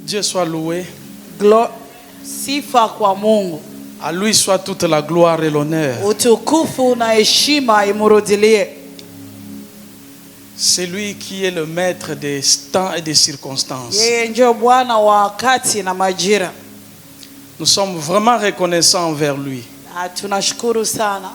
Dieu soit loué. Sifa kwa Mungu. À lui soit toute la gloire et l'honneur. Utukufu na heshima imurudilie. C'est lui qui est le maître des temps et des circonstances. Yeye ndio Bwana wa wakati na majira. Nous sommes vraiment reconnaissants envers lui Na tunashukuru sana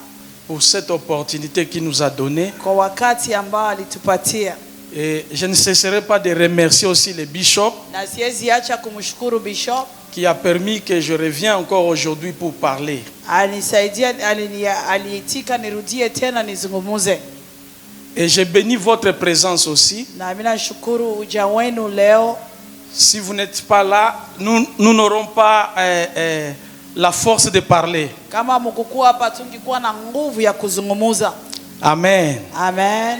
pour cette opportunité qu'il nous a donnée. kwa wakati ambao alitupatia. Et je ne cesserai pas de remercier aussi le bishop Na siwezi acha kumshukuru Bishop. qui a permis que je revienne encore aujourd'hui pour parler. Anisaidia, aliitika nirudie tena nizungumuze. Et je bénis votre présence aussi. Na mimi nashukuru uja wenu leo. Si vous n'êtes pas là, nous n'aurons pas la force de parler. Kama mkukua hapa tungekuwa na nguvu ya kuzungumuza. Amen. Amen.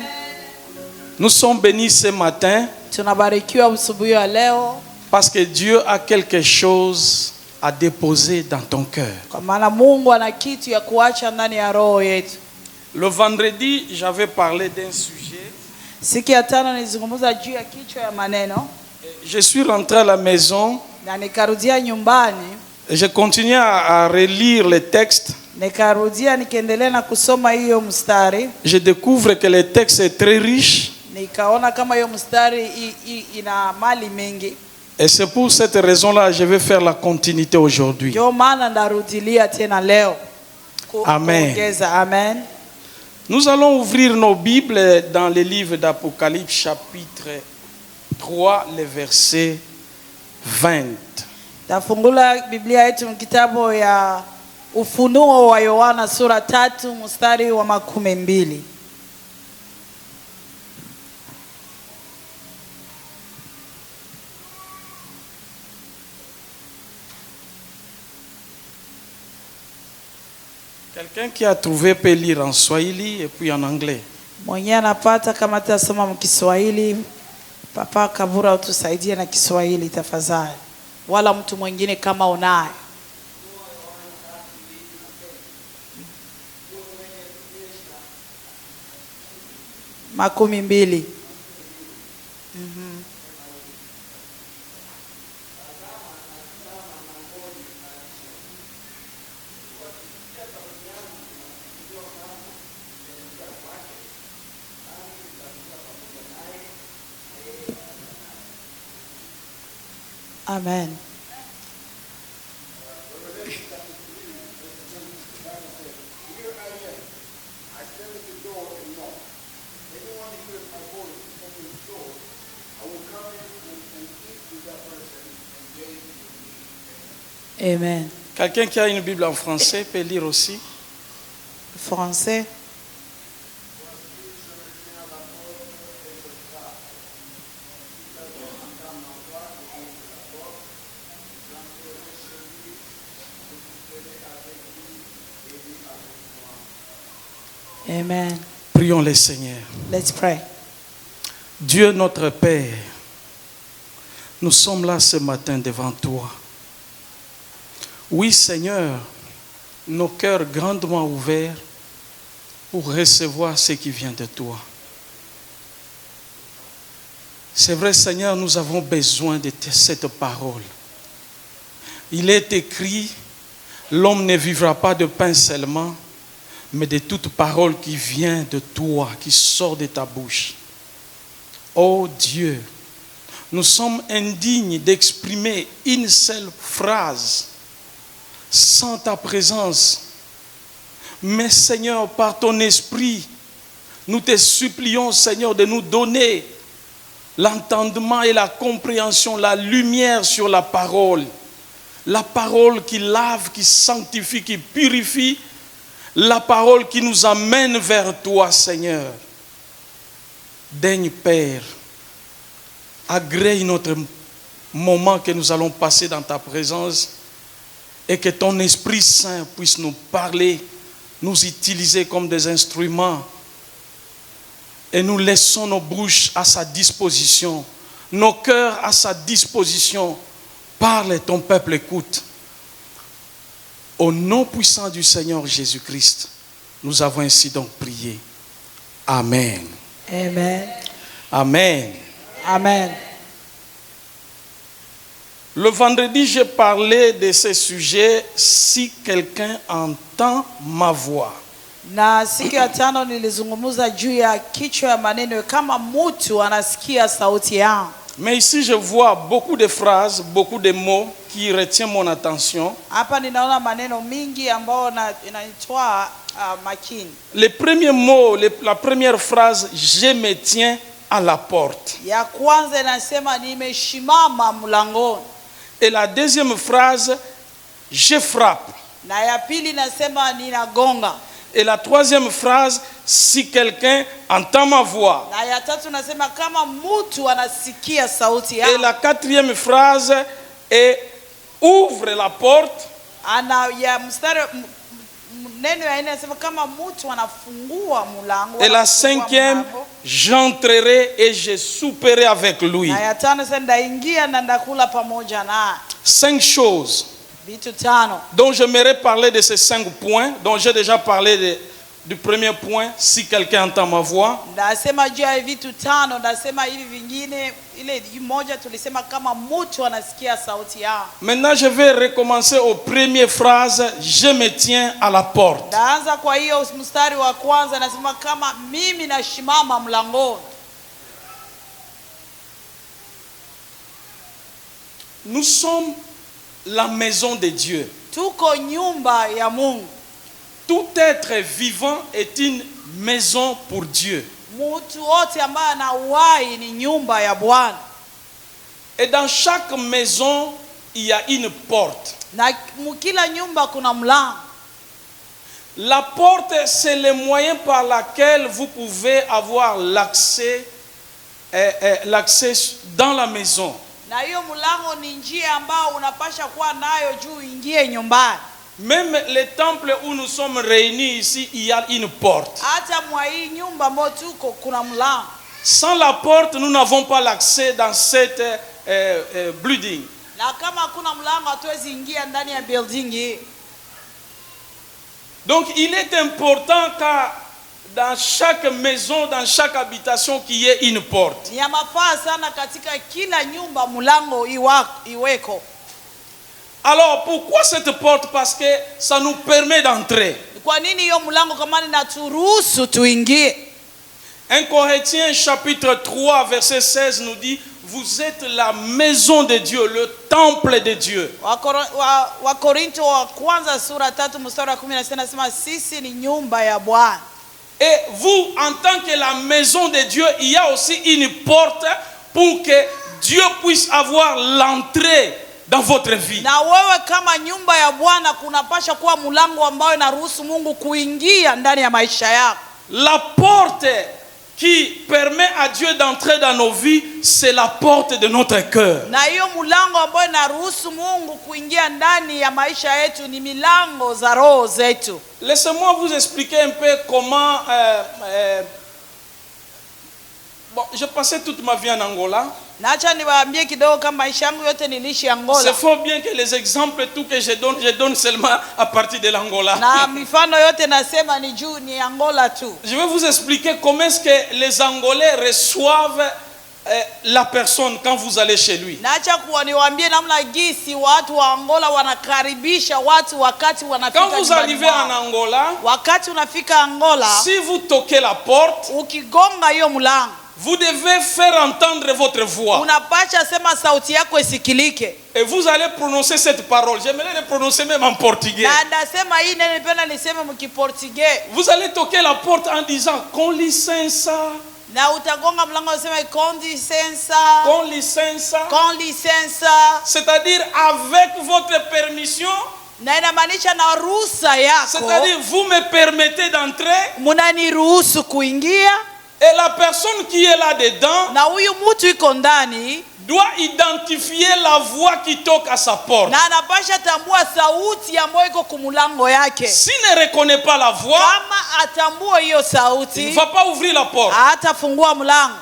Nous sommes bénis ce matin Tunabarikiwa asubuhi ya leo parce que Dieu a quelque chose à déposer dans ton cœur. kwa maana Mungu ana kitu ya kuacha ndani ya roho yetu. Le vendredi, j'avais parlé d'un sujet. Siku ya tano nilizungumza juu ya kichwa ya maneno Je suis rentré à la maison na nikarudia nyumbani, et je continuais à relire les textes. nikarudia nikiendelea na kusoma hiyo mstari, Je découvre que le texte est très riche. nikaona kama hiyo mstari ina mali mengi. Et c'est pour cette raison-là que je vais faire la continuité aujourd'hui. Ndio maana ndarudilia tena leo. Amen. Kuongeza. Amen. Nous allons ouvrir nos Bibles dans le livre d'Apocalypse chapitre 3, le verset 20. Tafungula Biblia yetu kitabu ya Ufunuo wa Yohana sura 3 mstari wa 12. Quelqu'un qui a trouvé peut lire en Swahili et puis en anglais. Mwenye anapata kama tasoma mkiswahili, Papa Kabura utusaidie na Kiswahili tafadhali. Wala mtu mwingine kama unaye. Makumi mbili. Amen. Amen. Quelqu'un qui a une Bible en français peut lire aussi. Français. Amen. Prions le Seigneur. Let's pray. Dieu notre Père, nous sommes là ce matin devant toi. Oui Seigneur, nos cœurs grandement ouverts pour recevoir ce qui vient de toi. C'est vrai Seigneur, nous avons besoin de cette parole. Il est écrit, l'homme ne vivra pas de pain seulement, mais de toute parole qui vient de toi, qui sort de ta bouche. Oh Dieu, nous sommes indignes d'exprimer une seule phrase sans ta présence. Mais Seigneur, par ton esprit, nous te supplions Seigneur de nous donner l'entendement et la compréhension, la lumière sur la parole qui lave, qui sanctifie, qui purifie, la parole qui nous amène vers toi Seigneur. Daigne Père, agrée notre moment que nous allons passer dans ta présence et que ton Esprit Saint puisse nous parler, nous utiliser comme des instruments et nous laissons nos bouches à sa disposition, nos cœurs à sa disposition. Parle, ton peuple écoute. Au nom puissant du Seigneur Jésus-Christ, nous avons ainsi donc prié. Amen. Amen. Amen. Amen. Le vendredi, j'ai parlé de ce sujet, si quelqu'un entend ma voix. Na siku ya tano nilizungumza juu ya kichwa ya maneno kama mtu anasikia sauti yangu. Mais ici, je vois beaucoup de phrases, beaucoup de mots qui retiennent mon attention. Hapa ninaona maneno mingi ambayo inanitoa makini. Le premier mot, la première phrase, je me tiens à la porte. Ya kwanza inasema nimeshimama mlangoni. Et la deuxième phrase, je frappe. Na ya pili inasema ninagonga. Et la troisième phrase, si quelqu'un entend ma voix. Na ya tatu nasema kama mtu anasikia sauti yangu. Et la quatrième phrase est ouvre la porte. Ana ya mstari neno ya ine nasema kama mtu anafungua mlango. Et la cinquième, j'entrerai et je souperai avec lui. Na ya tano sasa ndaingia na ndakula pamoja naye. 5 choses Vitu tano. Donc j'aimerais parler de ces 5 points dont j'ai déjà parlé du premier point, si quelqu'un entend ma voix. Ndasema juu ya vitu tano, ndasema hivi vingine, ile moja tulisema kama mtu anasikia sauti yangu. Maintenant je vais recommencer aux premières phrases, je me tiens à la porte. Ndaanza kwa hiyo mstari wa kwanza nasema kama mimi nashimama mlangoni. Nous sommes la maison de Dieu. Tuko nyumba ya Mungu. Tout être vivant est une maison pour Dieu. Mtu wote ambaye ana uhai ni nyumba ya Bwana. Et dans chaque maison, il y a une porte. Na kila nyumba kuna mlango. La porte, c'est le moyen par lequel vous pouvez avoir l'accès dans la maison. Na hiyo mlango ni njia ambao unapasha kuwa nayo juu ingie nyumbani. Même le temple où nous sommes réunis ici, il y a une porte. Hata mwa hii nyumba ambayo tuko kuna mlango. Sans la porte, nous n'avons pas l'accès dans cette building. Na kama kuna mlango hatuwezi ingia ndani ya building hii. Donc il est important car dans chaque maison, dans chaque habitation, qu'il y ait une porte. Ni mafaa sana katika kila nyumba mlango iweko. Alors pourquoi cette porte? Parce que ça nous permet d'entrer. Kwa nini hiyo mlango kama inaturuhusu tuingie? 1 Corinthiens chapitre 3 verset 16 nous dit, vous êtes la maison de Dieu, le temple de Dieu. Wakorintho wa kwanza sura 3 mstari wa 10 nasema sisi ni nyumba ya Bwana. Et vous, en tant que la maison de Dieu, il y a aussi une porte pour que Dieu puisse avoir l'entrée dans votre vie. Na wewe kama nyumba ya Bwana kunapasha kuwa mlango ambao inaruhusu Mungu kuingia ndani ya maisha yako. La porte qui permet à Dieu d'entrer dans nos vies, c'est la porte de notre cœur. Na hiyo mlango ambao inaruhusu Mungu kuingia ndani ya maisha yetu ni milango za roho zetu. Laissez-moi vous expliquer un peu comment j'ai passé toute ma vie en Angola. Naacha niwaambie kidogo kama maisha yangu yote niliishi Angola. C'est fort bien que les exemples tout que je donne seulement à partir de l'Angola. Na mifano yote nasema ni juu ni Angola tu. Je vais vous expliquer comment est-ce que les Angolais reçoivent la personne quand vous allez chez lui. Naacha niwaambie namna gisi watu wa Angola wanakaribisha watu wakati wanafika nyumbani. Quand vous arrivez en Angola, wakati unafika Angola, si vous toquez la porte, ukigonga hiyo mlango, vous devez faire entendre votre voix. Unapasha sema sauti yako isikilike. Et vous allez prononcer cette parole. J'aimerais le prononcer même en portugais. Na nasema hii neno nipenda niseme mkiportugais. Vous allez toquer la porte en disant com licença. Na utagonga mlango useme com licença. Com licença. Com licença. C'est-à-dire avec votre permission. Na inamaanisha na ruhusa yako. C'est-à-dire vous me permettez d'entrer. Munaniruhusu kuingia. Et la personne qui est là-dedans na huyu mtu yuko ndani doit identifier la voix qui toque à sa porte. Na anapasha tambua sauti ambayo iko kumulango yake. S'il ne reconnaît pas la voix, kama atambua hiyo sauti, il ne va pas ouvrir la porte. Hatafungua mlango.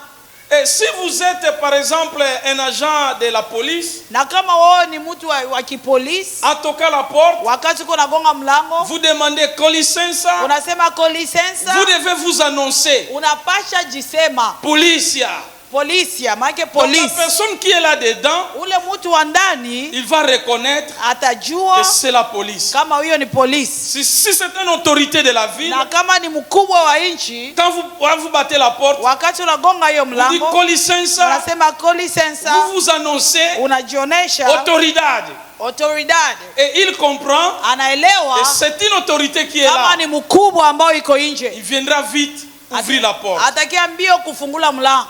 Et si vous êtes par exemple un agent de la police, na kama wewe ni mtu wa kipolisi, à toquer la porte, wakati uko nagonga mlango, vous demandez com licença, unasema com licença, vous devez vous annoncer. Unapasha jisema Polícia. polisi, maana Donc polisi. la personne qui est là-dedans, Ule mtu wa ndani il va reconnaître atajua que c'est la police. kama huyo ni polisi. Si c'est une autorité de la ville, Na kama ni mkubwa wa nchi, quand vous battez la porte, wakati unagonga hiyo vous dites mlango, Colisensa, unasema kolisensa, vous vous annoncez unajionesha autoridade. autoridad. Et il comprend, et Anaelewa c'est une autorité qui est kama là. ni mkubwa ambao iko Il nje. viendra vite ouvrir la porte. Atakia mbio kufungula mlango.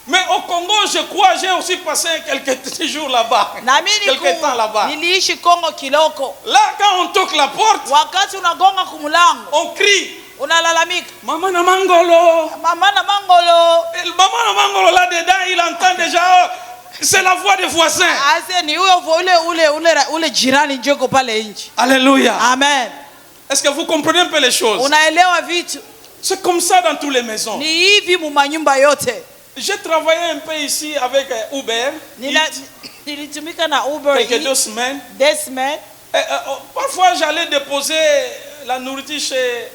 Mais au Congo, je crois, j'ai aussi passé quelques jours là-bas. Na mimi Quelques temps là-bas. niliishi Kongo kiloko. Là, quand on toque la porte, Wakati unagonga kumlango, on crie. unalalamika, Maman na mangolo. mama na mangolo. Et le maman na mangolo là-dedans, il entend déjà, oh, c'est la voix des voisins. Ase ni huyo ule jirani njoko pale nje. Alléluia. Amen. Est-ce que vous comprenez un peu les choses? Unaelewa vitu? C'est comme ça dans toutes les maisons. Ni hivi mu manyumba yote. J'ai travaillé un peu ici avec Uber. Nilitumika na Uber Quelques 2 semaines. this semaine. Parfois, j'allais déposer la nourriture chez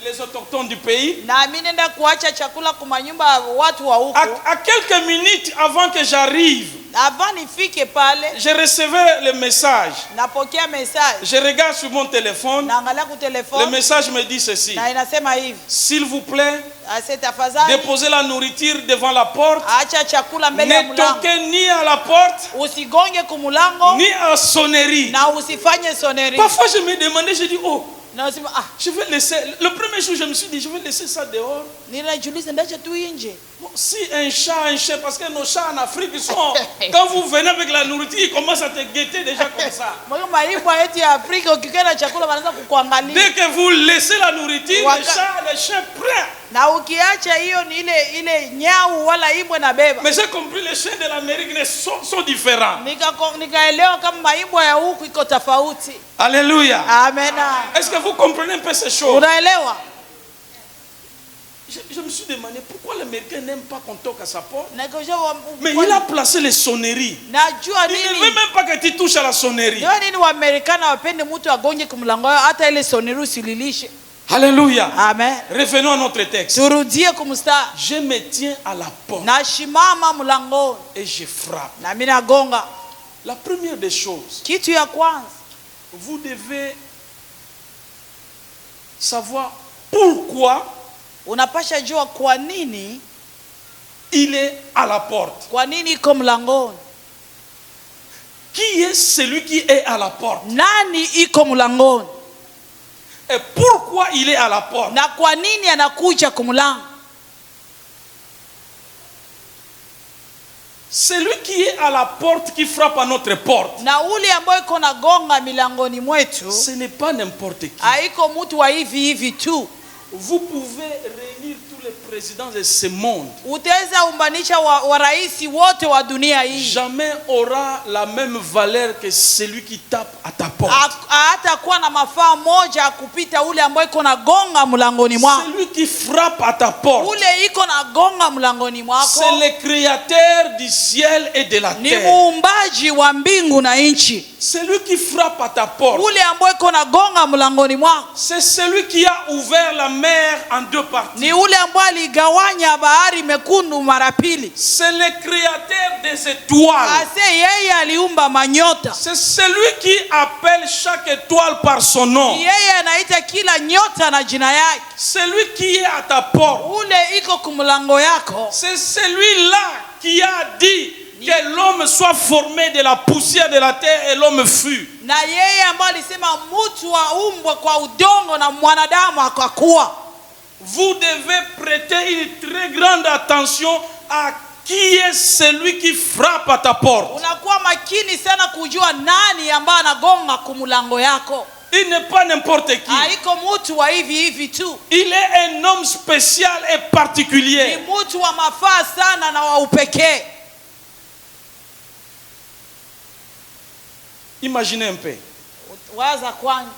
les autochtones du pays. Na mimi nenda kuacha chakula kwa manyumba watu wa huko. À quelques minutes avant que j'arrive, Avant nifike pale, je recevais le message. napokea message. Je regarde sur mon téléphone. Naangalia ku Le telefone message me dit ceci. na inasema hivi. S'il vous plaît, Ase tafadhali déposez la nourriture devant la porte. acha chakula mbele ya Ne mlango. toquez ni à la porte, Usigonge kumulango ni à sonnerie. na usifanye soneri. Parfois, je me demandais, je dis, oh, Na usema je vais laisser. Le premier jour, je me suis dit, je vais laisser ça dehors. ninajiuliza ndacha tu nje. Bon, si un chat, parce que nos chats en Afrique ils sont. Quand vous venez avec la nourriture, ils commencent à te guetter déjà comme ça. Mwa maimbo yetu ya Afrika ukikenda chakula wanaanza kukuangalia. Dès que vous laissez la nourriture, les chiens prennent. Na ukiacha hiyo ni ile nyau wala imbwa na beba. Mais j'ai compris, les chiens de l'Amérique sont différents. Nikaelewa kama maimbo ya huku iko tofauti. Alléluia. Amen. Est-ce que vous comprenez un peu ces choses? Unaelewa? Je me suis demandé pourquoi l'Américain n'aime pas qu'on toque à sa porte. Mais il a placé les sonneries. Il ne veut même pas que tu touches à la sonnerie. Alléluia. Amen. Revenons à notre texte. Je me tiens à la porte et je frappe. La première des choses, vous devez savoir pourquoi unapasha jua kwa nini il est à la porte. Kwa nini iko mlangoni? Qui est celui qui est à la porte? Nani iko mlangoni? Et pourquoi il est à la porte? Na kwa nini anakuja kumlango? Celui qui est à la porte qui frappe à notre porte. Na ule ambaye iko na gonga milangoni mwetu. Ce n'est pas n'importe qui. Haiko mtu wa hivi tu. Vous pouvez réunir tous les présidents de ce monde. Utaweza umbanisha wa raisi wote wa dunia hii. Jamais aura la même valeur que celui qui tape à ta porte. Hatakuwa na mafaa moja kupita ule ambaye iko na gonga mlangoni mwako. Celui qui frappe à ta porte. Ule iko na gonga mlangoni mwako. C'est le créateur du ciel et de la terre. Ni muumbaji wa mbingu na nchi. Celui qui frappe à ta porte. Ule ambaye iko na gonga mlangoni mwako. C'est celui qui a ouvert la mer en 2 parties. Ni ule ambaye aligawanya bahari mekundu mara pili. C'est le créateur des étoiles. Ase yeye aliumba manyota. C'est celui qui appelle chaque étoile par son nom. Yeye anaita kila nyota na jina yake. Celui qui est à ta porte. Ule iko kumlango yako. C'est celui-là qui a dit que l'homme soit formé de la poussière de la terre et l'homme fut. Na yeye ambaye alisema mtu aumbwe kwa udongo na mwanadamu akakuwa. Vous devez prêter une très grande attention à qui est celui qui frappe à ta porte. Unakuwa makini sana kujua nani ambaye anagonga kumlango yako. Il n'est pas n'importe qui. Haiko mtu wa hivi tu. Il est un homme spécial et particulier. Ni mtu wa mafaa sana na wa upekee. Imaginez un peu. Waza kwani.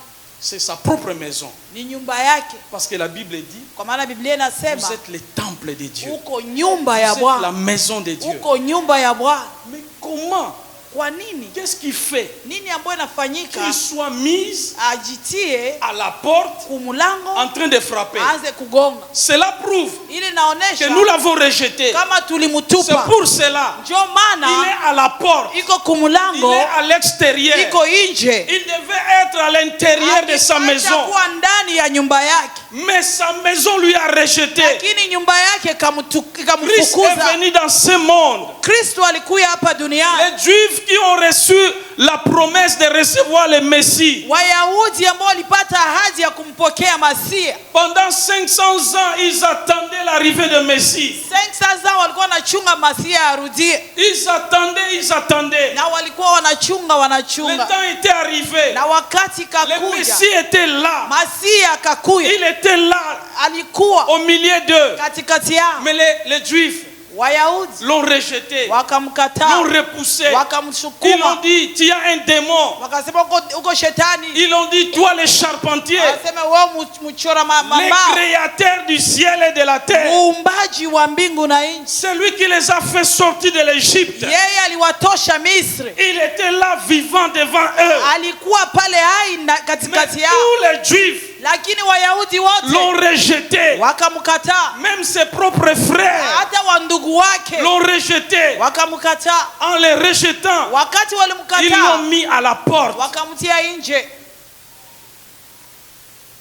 C'est sa propre maison. Ni nyumba yake. Parce que la Bible dit, kwa maana Biblia inasema, vous êtes le temple de Dieu. Uko nyumba ya Bwana. Vous êtes la maison de Dieu. Uko nyumba ya Bwana. Mais comment Kwa nini? Qu'est-ce qui fait Nini ambayo inafanyika qu'il soit mis ajitie à la porte kumulango en train de frapper? aanze kugonga? Cela prouve Ili que naonesha nous l'avons rejeté. kama C'est tulimutupa. pour cela Ndio il maana est à la porte, iko il kumulango, est à l'extérieur. iko nje. Il devait être à l'intérieur de sa maison, Kuwa ndani ya nyumba yake, mais sa maison lui a rejeté. lakini nyumba yake Christ est ikamfukuza. venu dans ce monde. Kristo alikuja hapa duniani. Les Juifs qui ont reçu la promesse de recevoir le Messie, Wayahudi ambao walipata ahadi ya kumpokea Masia, pendant 500 ans, ils attendaient l'arrivée de Messie. 500 ans walikuwa wanachunga Masia arudie, Ils attendaient. na walikuwa wanachunga Le temps était arrivé. na wakati Le kakuja, Messie était là. Masia akakuja, Il était là, alikuwa au milieu d'eux. katikati yao. Mais les Juifs Wayahudi l'ont rejeté, l'ont wakamkataa, repoussé. Ils ont wakamsukuma, dit, tu as un démon. wakasema uko shetani. Ils ont dit, toi le charpentier, Wasema wewe mchora le mambao, créateur du ciel et de la terre. muumbaji wa mbingu na nchi. C'est lui qui les a fait sortir de l'Égypte. Yeye aliwatosha Misri, Il était là vivant devant eux. alikuwa pale hai Mais katikati yao, tous les Juifs lakini Wayahudi l'ont wote rejeté. wakamkataa. Même ses propres frères Hata wandugu wake l'ont rejeté. wakamkataa. En les rejetant, Wakati ils walimkataa, l'ont mis à la porte. wakamtia nje.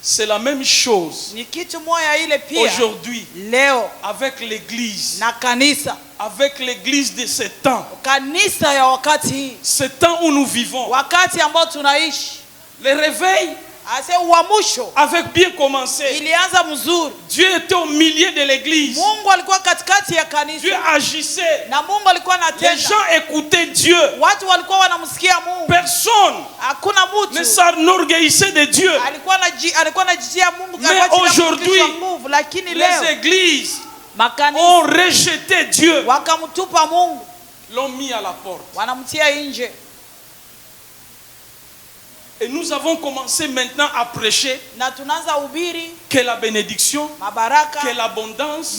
C'est la même chose Ni kitu moja ile pia aujourd'hui leo avec l'église. na kanisa, Avec l'église de ce temps. kanisa ya wakati hii, Ce temps où nous vivons. wakati ambao tunaishi. Le réveil Ase uamsho avait bien commencé. ilianza mzuri. Dieu était au milieu de l'église. Mungu alikuwa katikati ya Dieu kanisa agissait. na Mungu alikuwa Les anatenda. gens écoutaient Dieu. Watu walikuwa wanamsikia Mungu. Personne Hakuna ne mtu s'enorgueillissait de Dieu. alikuwa anajitia Mungu, Mais alikuwa anajitia aujourd'hui, nguvu, lakini les leo églises makanisa ont rejeté Dieu. wakamtupa Mungu, L'ont mis à la porte. wanamtia nje. Et nous avons commencé maintenant à prêcher Na tunaanza ubiri que la bénédiction, mabaraka, que l'abondance.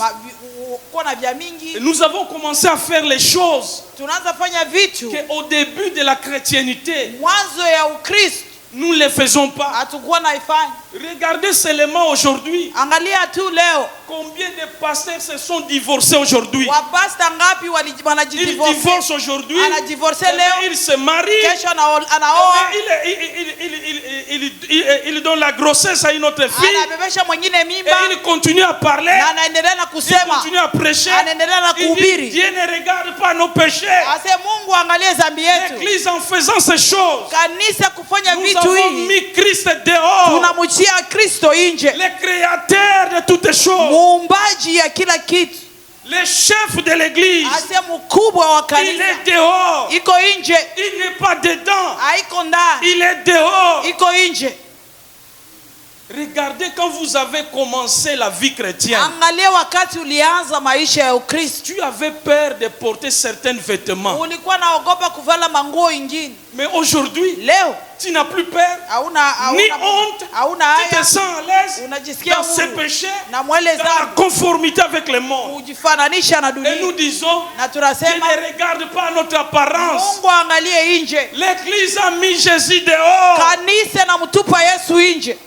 kuwa na vya mingi. Et nous avons commencé à faire les choses Tunaanza fanya vitu qu'au début de la chrétienté, mwanzo ya Ukristo nous ne les faisons pas. hatukuwa naifanya. Regardez seulement aujourd'hui Angalia tu leo combien de pasteurs se sont divorcés aujourd'hui. wapasta ngapi Ils wanajidivorce. divorcent aujourd'hui, Anajivorce demain leo, ils se marient, kesho anaoa, il donne la grossesse à une autre fille anabebesha mwingine et mimba, il continue à parler, na anaendelea na il kusema, continue à prêcher. anaendelea na Il dit, kuhubiri. Dieu ne regarde pas nos péchés. Ase Mungu angalie dhambi yetu. L'Église en faisant ces choses, Kanisa kufanya nous vitu avons hivi, mis Christ dehors, tunamchia Kristo nje, le créateur de toutes choses, muumbaji ya kila kitu. le chef de l'Église. Ase mkubwa wa Il kanisa est dehors, iko nje, il n'est pas dedans, haiko ndani, il est dehors. iko nje. Regardez quand vous avez commencé la vie chrétienne. Angalia wakati ulianza maisha ya Ukristo, Tu avais peur de porter certains vêtements. ulikuwa naogopa kuvala manguo ingine. Mais aujourd'hui, Leo tu n'as plus peur, ni honte. hauna Tu te haya, sens à l'aise unajisikia dans ses huru péchés, na mwele dans la zangu conformité avec le monde. kujifananisha na Et nous dunia, disons, na Dieu tunasema ne regarde pas notre apparence. Mungu angalie nje. L'Église a mis Jésus dehors. Kanisa na mtupa Yesu nje.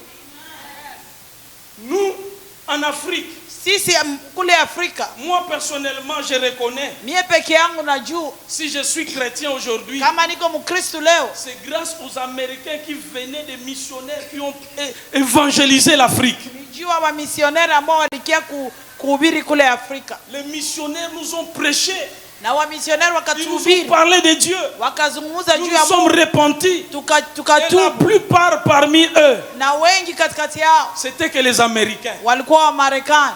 Nous, en Afrique, Sisi kule Afrika, moi personnellement, je reconnais, mie peke yangu najua si je suis chrétien aujourd'hui, kama niko Mkristo leo c'est grâce aux Américains qui venaient des missionnaires qui ont évangélisé l'Afrique. nijua wa misioneri ambao walikia kuhubiri kule Afrika, Les missionnaires nous ont prêché, na wa misioneri ils nous ont wakatuhubiri, parlé de Dieu. wakazungumza Nous juu nous ya sommes Mungu, repentis. Et la tukatubu, plupart parmi eux, na wengi katikati yao c'était que les Américains. walikuwa wa Marekani,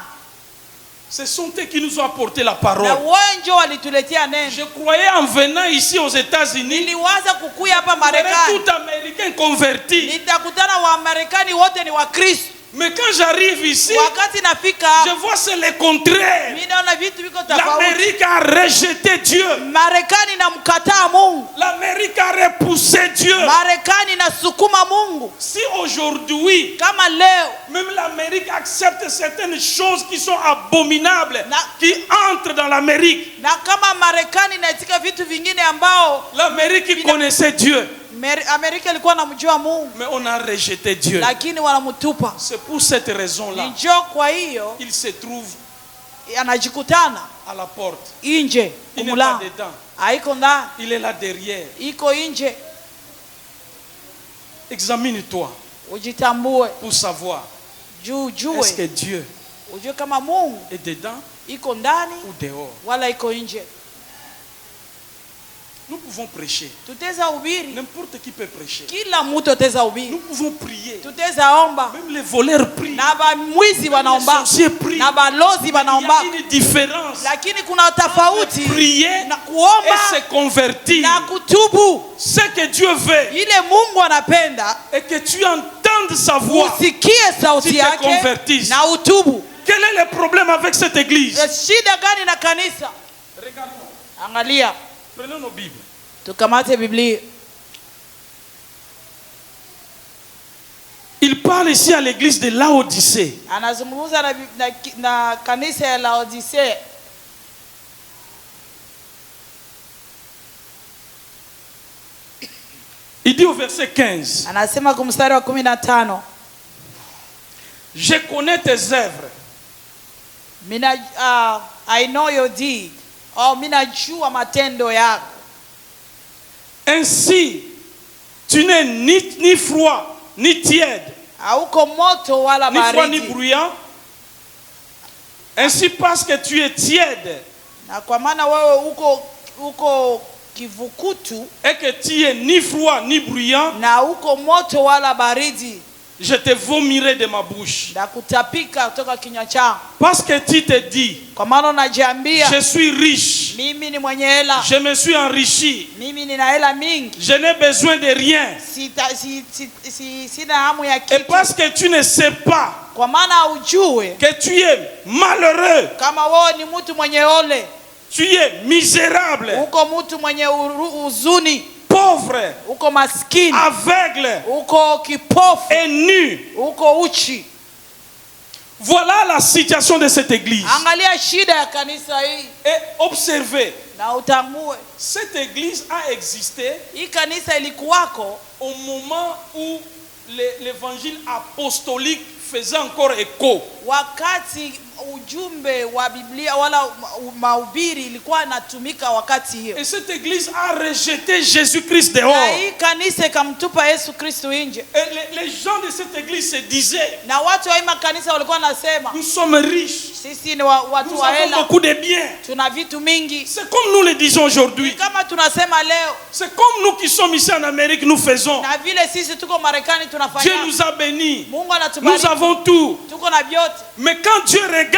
Ce sont eux qui nous ont apporté la na parole. wengi walituletea neno. Je croyais en venant ici aux États-Unis, Niliwaza kukuya hapa il y aurait Marekani tout Américain converti. nitakutana wa Marekani wote ni wa Kristo. Mais quand j'arrive ici, wakati nafika je vois c'est le contraire. mimi naona vitu viko tofauti. L'Amérique a rejeté Dieu. Marekani inamkataa Mungu. L'Amérique a repoussé Dieu. Marekani inasukuma Mungu. Si aujourd'hui, Kama leo même l'Amérique accepte certaines choses qui sont abominables, qui entrent dans l'Amérique. na kama Marekani inaitika vitu vingine ambao L'Amérique connaissait Dieu. Amerika ilikuwa inamjua Mungu, mais on a rejeté Dieu. lakini wanamtupa. C'est pour cette raison-là, Njo kwa hiyo il se trouve anajikutana à la porte. nje, Il n'est pas kumula dedans. haiko ndani, Il est là derrière. iko nje. Examine-toi Ujitambue, pour savoir jue est-ce que Dieu ujue kama Mungu est dedans iko ndani ou dehors. wala iko nje. Nous pouvons prêcher. Tuteza ubiri, N'importe qui peut prêcher. kila mtu ateza ubiri. Nous pouvons prier. Tuteza omba, Même les voleurs prient. na bamwizi Les wanaomba, sorciers prient. na balozi Il y wanaomba, a une différence. lakini kuna tofauti Prier na et kuomba se convertir. na kutubu. Ce que Dieu veut Ile Mungu anapenda et que tu entendes sa voix. usikie sauti Tu te yake convertisses. na utubu. Quel est le problème avec cette église? Shida gani na kanisa? Regardons. Angalia, Prenons nos Bibles. tukamate Biblia. Il parle ici à l'église de Laodicée. Anazungumza na kanisa ya Laodicea. Il dit au verset 15, Anasema kwa mstari wa 15, je connais tes œuvres. I know your deed. Minajua matendo yako. Ainsi, tu n'es ni froid, ni tiède, Hauko moto wala ni froid, ni baridi. bruyant. Ainsi, parce que tu es tiède Na kwa maana wewe uko kivukutu et que tu es ni froid, ni bruyant, na uko moto wala baridi, je te vomirai de ma bouche. na kutapika kutoka kinywa changu. Parce que tu te dis, Kwa maana unajiambia je suis riche, mimi ni mwenye hela, je me suis enrichi, mimi nina hela mingi, je n'ai besoin de rien. sina hamu ya Et kitu. parce que tu ne sais pas Kwa maana ujue que tu es malheureux, kama wewe ni mtu mwenye ole, tu es misérable, uko mtu mwenye huzuni, pauvre, uko maskini, aveugle uko kipofu, et nu. uko uchi. Voilà la situation de cette église. Angalia shida ya kanisa hii Et observez, na utambue cette église a existé hii kanisa ilikuwako au moment où l'évangile apostolique faisait encore écho. wakati ujumbe wa Biblia wala mahubiri ilikuwa inatumika wakati hiyo. Et cette église a rejeté Jésus-Christ dehors. Na hii kanisa ikamtupa Yesu Kristo nje. Et les gens de cette église se disaient, Na watu wa hii kanisa walikuwa wanasema nous sommes riches, sisi ni watu nous wa avons hela, beaucoup de biens. tuna vitu mingi. C'est comme nous le disons aujourd'hui. Kama tunasema leo C'est comme nous qui sommes ici en Amérique, nous faisons. na vile sisi tuko Marekani Dieu tunafanya. nous a bénis. Mungu Nous anatubariki. avons tout. Tuko na vyote. Mais quand Dieu regarde,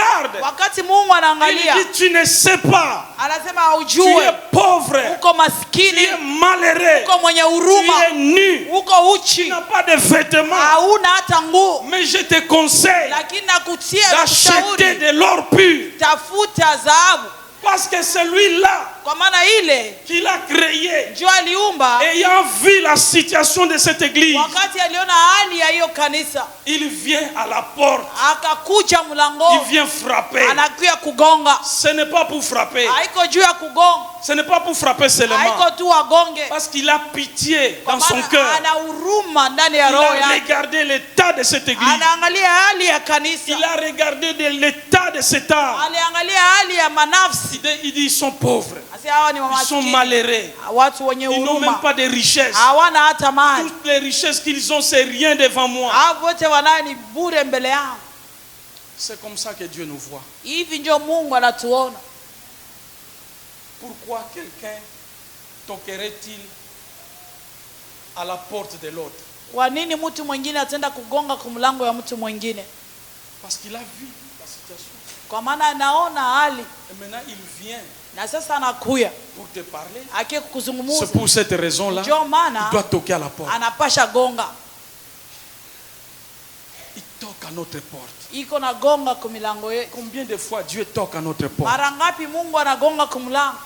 Wakati Mungu anaangalia, il dit, tu ne sais pas. anasema Tu haujue, es pauvre. uko Tu maskini, es malheureux. uko mwenye Tu huruma, es nu. uko Tu uchi, n'as pas de vêtements. hauna hata nguo. Mais je te conseille Lakini nakutia d'acheter kushauri, de l'or pur. tafuta dhahabu, Parce que celui-là kwa maana ile qui l'a créé, ndio aliumba. ayant vu la situation de cette église, Wakati aliona hali ya hiyo kanisa, il vient à la porte. akakuja Il mlangoni, vient frapper. anakuja kugonga. Ce n'est pas pour frapper. Haiko juu ya kugonga, Ce n'est pas pour frapper seulement. haiko tu agonge, Parce qu'il a pitié kwa dans son maana cœur. ana huruma ndani ya Il roho a yake. regardé l'état de cette église. Anaangalia hali ya kanisa, Il a regardé de l'état de cet âme. aliangalia hali ya manafsi. Il dit, ils sont pauvres. Asi hawa ni Ils sont maskini, malheureux. watu wenye Ils n'ont même huruma, pas de richesse. hawana hata mali. Toutes les richesses qu'ils ont, c'est rien devant moi. Hao wote wanayo ni bure mbele yao. C'est comme ça que Dieu nous voit. Hivi ndio Mungu anatuona. Pourquoi quelqu'un toquerait-il à la porte de l'autre? Kwa nini mtu mwingine atenda kugonga kumlango ya mtu mwingine? Parce qu'il a vu la situation. Kwa maana anaona hali Et maintenant, il vient na sasa anakuya pour te parler. ake kukuzungumuza. C'est pour cette raison-là Ndio qu'il maana doit toquer à la porte. anapasha gonga. toque à notre porte. iko nagonga kwa milango yetu. Combien de fois Dieu toque à notre porte? Mara ngapi Mungu anagonga kwa mlango?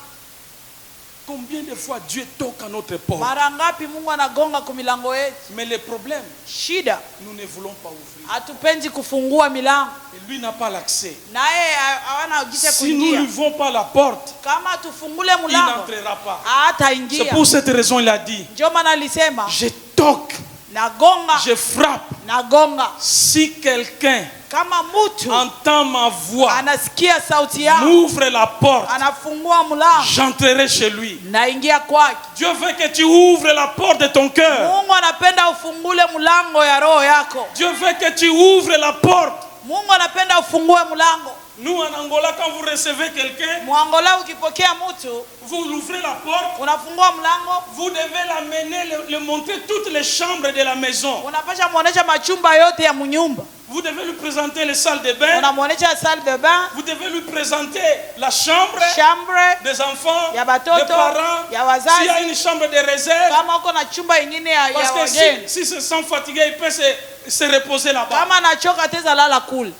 Combien de fois Dieu toque à notre porte? Mara ngapi Mungu anagonga kwa milango yetu? Mais le problème, Shida, nous ne voulons pas ouvrir. hatupendi kufungua milango. Et lui n'a pas l'accès. Naye hawana gisa Si nous kuingia. n'ouvrons pas la porte, Kama tufungule il mlango, n'entrera pas. C'est hataingia. pour cette raison il a dit, Ndio maana alisema je toque, nagonga, je frappe. nagonga. Si quelqu'un Kama mtu entend ma voix, anasikia sauti yangu, m'ouvre la porte, anafungua mlango, j'entrerai chez lui. naingia kwake. Dieu veut que tu ouvres la porte de ton cœur. Mungu anapenda ufungule mlango ya roho yako. Dieu veut que tu ouvres la porte. Mungu anapenda ufungue mlango. Nous en Angola, quand vous recevez quelqu'un, Mwangola ukipokea mtu, vous ouvrez la porte, unafungua mlango, vous devez l'amener, le montrer toutes les chambres de la maison. unapasha muonesha machumba yote ya mnyumba. Vous devez lui présenter les salles de bain. Unamuonesha salle de bain, Vous devez lui présenter la chambre chambre des enfants, ya des batoto, parents. ya S'il y a wazazi. une chambre de réserve, Kama uko na chumba ingine ya parce que wageni, si se sent fatigué, il peut se reposer là-bas. kama anachoka teza lala kule.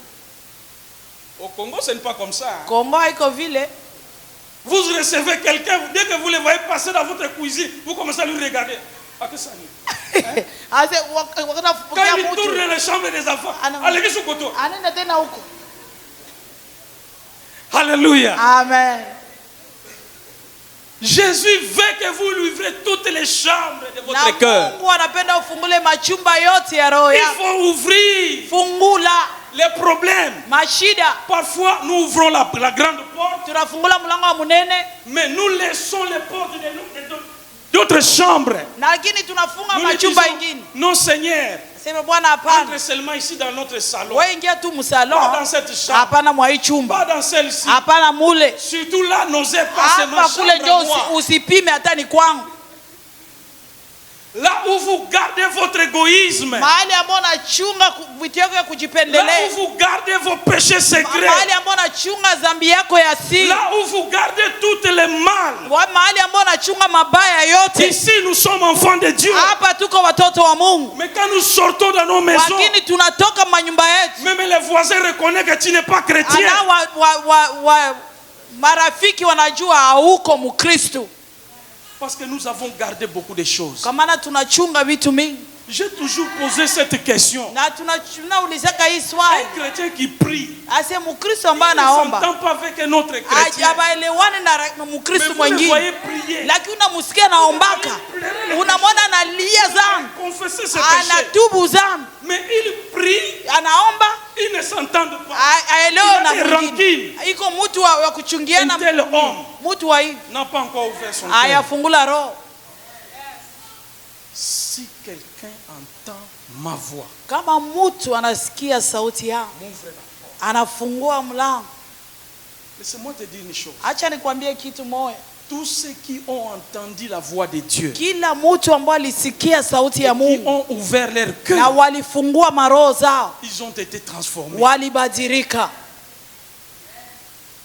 Au Congo, ce n'est pas comme ça. Kongo haiko vile. Vous recevez quelqu'un, dès que vous le voyez passer dans votre cuisine, vous commencez à lui regarder. Ah, que ça y est. Ase wakati Quand kupokea il tourne mtu, les chambres des enfants, Ana- allez sur le côté. anaenda tena huko. Alléluia. Amen. Jésus veut que vous lui ouvrez toutes les chambres de Na votre cœur. Mungu anapenda ufungule machumba yote ya roho Il yako. faut ouvrir Fungula les problèmes. mashida. Parfois, nous ouvrons la grande porte, Tunafungula mlango wa munene, mais nous laissons les portes d'autres chambres. lakini tunafunga Nous lui disons, machumba ingine. non Seigneur, Sema Bwana, hapana. entre seulement ici dans notre salon. Wewe ingia tu msalon. Pas dans cette chambre. Hapana mwa hii chumba. Pas dans celle-ci. Hapana mule. Surtout là, n'osez pas, c'est ma Hapa kule chambre ndio à moi. usipime hata ni kwangu. Là où vous gardez votre égoïsme. Mahali ambapo unachunga vitu yako ya Là kujipendelea. où vous gardez vos péchés secrets. Mahali ambapo unachunga dhambi yako ya siri. Là où vous gardez toutes les mal. Mahali ambapo unachunga mabaya yote. Ici, nous sommes enfants de Dieu. Hapa tuko watoto wa Mungu. Mais quand nous sortons dans nos maisons, Lakini tunatoka manyumba yetu. même les voisins reconnaissent que tu n'es pas chrétien. Ana marafiki wanajua hauko Mkristo. Parce que nous avons gardé beaucoup de choses. Kwa maana tunachunga vitu mingi. J'ai toujours posé cette question. Na tunaulizaka hii swali. Un chrétien qui prie, Ase Mkristo ambaye il ne anaomba s'entend pas avec un autre chrétien. hajaelewane na Mais Mkristo vous le mwingine. voyez prier. Lakini unamsikia naombaka. Unamwona analia dhambi. Confesser ses péchés. Anatubu dhambi. Mais il prie, Anaomba ils ne s'entendent pas. aelewe na Il a des mwingine. rancunes. Iko mtu wa kuchungiana, Un tel homme mtu wa hivi. n'a pas encore ouvert son cœur. Ayafungula roho. Si quelqu'un entend ma voix, Kama mtu anasikia sauti yangu, m'ouvre la porte. anafungua mlango. Laissez-moi te dire une chose. Acha nikwambie kitu moja. Tous ceux qui ont entendu la voix de Dieu, Kila mtu ambaye alisikia sauti ya qui Mungu ont ouvert leur na cœur, walifungua maroho zao, ils ont été transformés. walibadilika.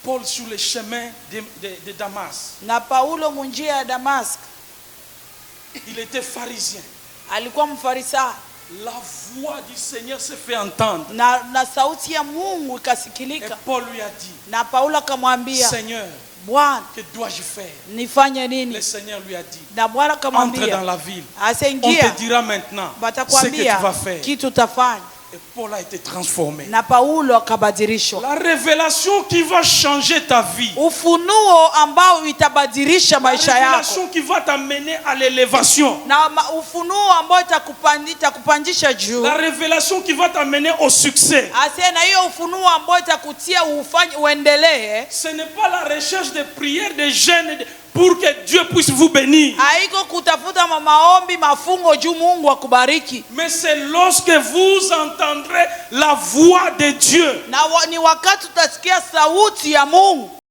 Paul sur le chemin de Damas, Na Paulo munjia ya Damasco il était pharisien. alikuwa mfarisayo, La voix du Seigneur se fait entendre. na sauti ya Mungu Et ikasikilika. Paul lui a dit, Na Paulo akamwambia, Seigneur, Bwana, que dois-je faire? nifanye Le nini? Seigneur lui a dit, Na Bwana entre dans akamwambia, la ville. On asengia, te dira maintenant ce que tu batakwambia vas faire. kitu utafanya. Et Paul a été transformé. Na Paulo akabadilishwa. La révélation qui va changer ta vie. Ufunuo ambao itabadilisha La maisha yako. révélation qui va t'amener à l'élévation. Na ufunuo ambao itakupandisha juu. La révélation qui va t'amener au succès. Ase na hiyo ufunuo ambao itakutia uendelee. Ce n'est pas la recherche de prières, de jeûnes pour que Dieu puisse vous bénir. Haiko kutafuta maombi mafungo juu Mungu akubariki. Mais c'est lorsque vous entendrez la voix de Dieu. Na ni wakati utasikia sauti ya Mungu.